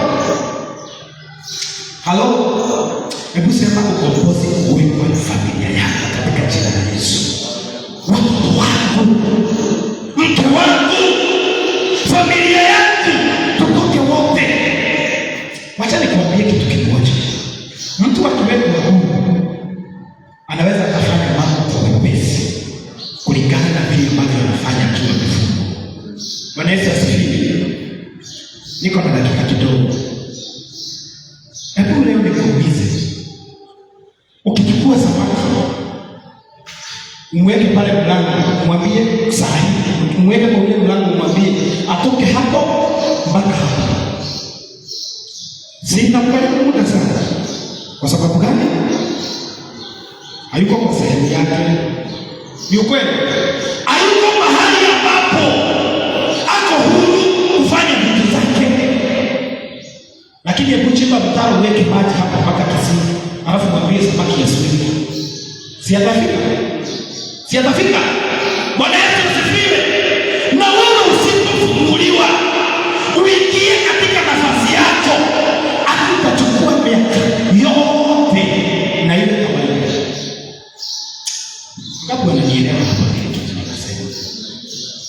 Halo. Hebu sema ukombozi uwe kwa familia yako katika jina la Yesu. Watoto wangu, mke wangu, familia yangu, tutoke wote. Wacha nikwambie kitu kimoja. Mtu akiwekwa huru anaweza kufanya mambo kwa wepesi kulingana na vile ambavyo anafanya akiwa mfungwa. Bwana Yesu asifiwe. Niko na dakika kidogo. Hebu leo nikuulize. Ukichukua samaki, umweke pale mlango, mwambie sahihi, umweke kwa ule mlango, mwambie atoke hapo mpaka hapo. Sina muda sana. Kwa sababu gani? Hayuko kwa sehemu yake. Ni ukweli. Hayuko mahali ambapo ako huru kufanya vitu zake. Lakini hebu chimba mtaro, uweke maji hapa mpaka kisima. Alafu mwambie samaki yaswime. Si atafika? Si atafika? Bwana Yesu asifiwe. Na wewe usipofunguliwa uingie katika nafasi yako, akitachukua miaka yote na ile kawaida. Ngapi wananielewa hapa kitu tunasema?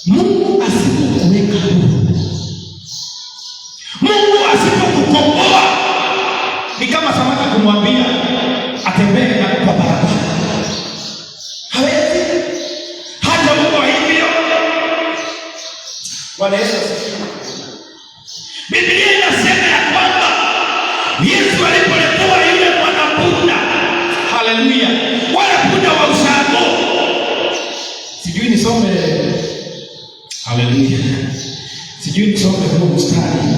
Mungu asipokuweka huru, Mungu asipokukomboa, ni kama samaki kumwambia atembee na kwa barabara. Hawezi. Hata Mungu hivyo. Bwana Yesu asifiwe. Biblia inasema ya kwamba Yesu alipoletewa yule mwanapunda, haleluya, wala punda wa ushago. Sijui nisome, haleluya, sijui nisome huo mstari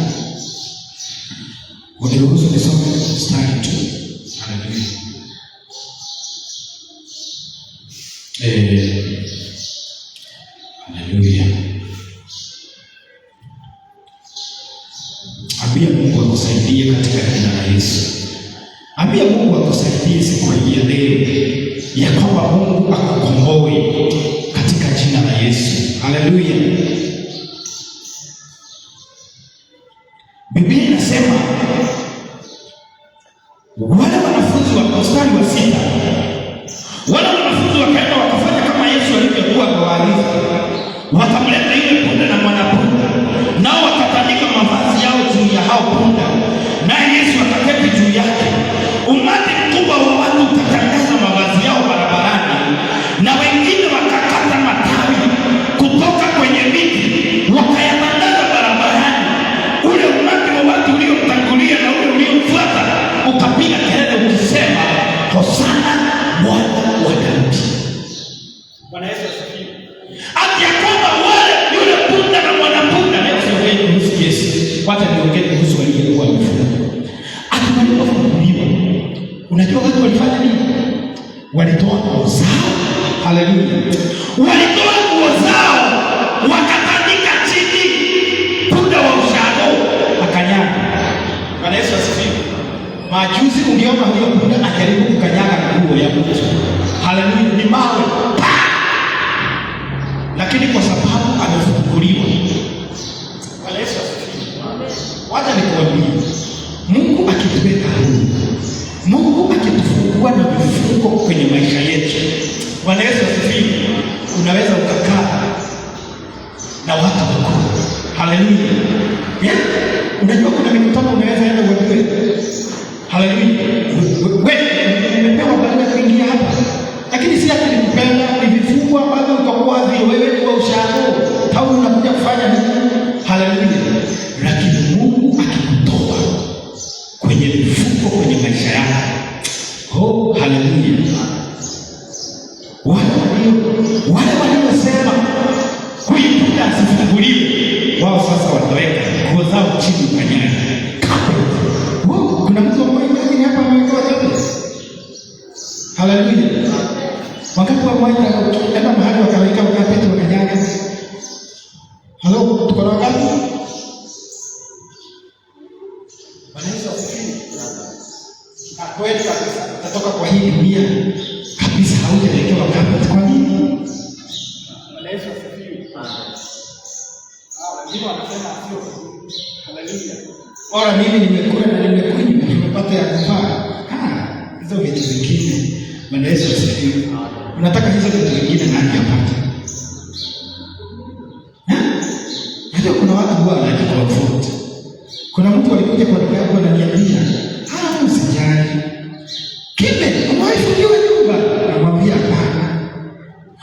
Uniruhusu nisome mstari tu. Haleluya. Ambia Mungu akusaidie katika jina la Yesu. Ambia Mungu akusaidie siku hii ya leo ya kwamba Mungu akukomboe katika jina la Yesu. Haleluya. Biblia inasema wale wanafunzi wa mstari wa 6, wale wanafunzi wakaenda wakafanya kama Yesu alivyokuwa akawaagiza. Wakamleta yule punda na mwanapunda, nao wakatandika mavazi yao juu ya hao punda, naye Yesu akaketi juu yake. Umati mkubwa wa watu ukatandaza mavazi yao barabarani, na wengine wakakata matawi kutoka kwenye miti wakayatandaza barabarani. Ule umati wa watu uliomtangulia na ule uliomfuata ukapiga kelele ukisema, Hosana mwana wa Daudi. Bwana Yesu asifiwe. Ati ya kwamba wale yule punda na mwanapunda, na siongee kuhusu Yesu, wacha niongee kuhusu waliokuwa wamefunga. Ati walipofunguliwa, unajua watu walifanya nini? Walitoa nguo zao. Haleluya. Walitoa nguo zao wakatandika chini punda wa ushago akanyaga. Bwana Yesu asifiwe. Majuzi ungeona huyo punda akijaribu kukanyaga nguo ya mtu. Haleluya, ni mawe. Lakini kwa sababu amefunguliwa. Bwana Yesu asifiwe. Wacha nikuambie, Mungu akituweka huru, Mungu akitufungua na vifungo kwenye maisha yetu, Bwana Yesu asifiwe, unaweza ukakaa na watu wako. Haleluya. Unajua kuna mikutano unaweza enda uambiwe, haleluya, wewe umepewa baraka kuingia hapa, lakini si hata nikupenda, ni vifungo ambavyo utakuwa wewe ni wa ushago au unakuja kufanya nini? Haleluya. Lakini Mungu akikutoa kwenye vifungo kwenye maisha yako, oh haleluya, wale waliosema kuiputa asifunguliwe, wao sasa wataweka nguo zao chini kanyani. Kuna mtu mmoja hapa amewekewa kabla. Haleluya. Wakati wa mmoja enda mahali wakaweka wakapeti wakanyaga. Halo, tuko na wakati? Bwana Yesu asifiwe. Na kweli kabisa, natoka kwa hii dunia kabisa haujawekewa kabla. Kwa nini? Bwana Yesu asifiwe. Wengine wanasema sio. Haleluya. Ora mimi nimekula na nimekunywa, nimepata ya kufaa. Hizo vitu vingine. Bwana Yesu asifiwe. Unataka hizo vitu vingine nani apate? Hata kuna watu huwa wanajicomfort. Kuna mtu alikuja kwa duka yangu ananiambia, usijali. Kile, umeifungiwa nyumba? Namwambia hapana.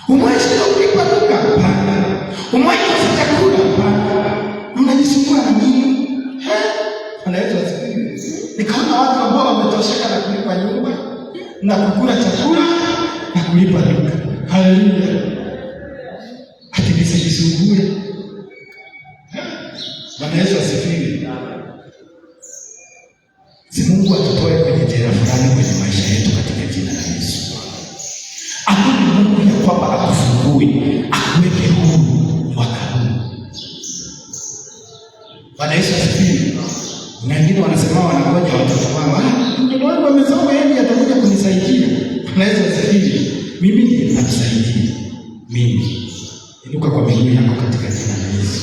Umeishi kulipa duka? Hapana. Umeishi chakula? Hapana. Mnajisumbua na nini? Bwana Yesu asifiwe. Nikaona watu ambao wametosheka na kulipa nyumba na kukula chakula na kulipa duka. Haleluya. Ati nisijisumbue. Bwana Yesu asifiwe. Si Mungu atutoe kwenye jela fulani kwenye maisha yetu katika jina la Yesu. Amini Mungu ya kwamba akufungue, akuweke huru mwaka huu. Bwana Yesu asifiwe. Na wengine wanasema wanangoja watoto wao. Mtoto wangu amesoma yeye atakuja kunisaidia. Bwana Yesu asifiwe. Mimi ndiye nitakusaidia. Mimi. Inuka kwa miguu yako katika jina la Yesu.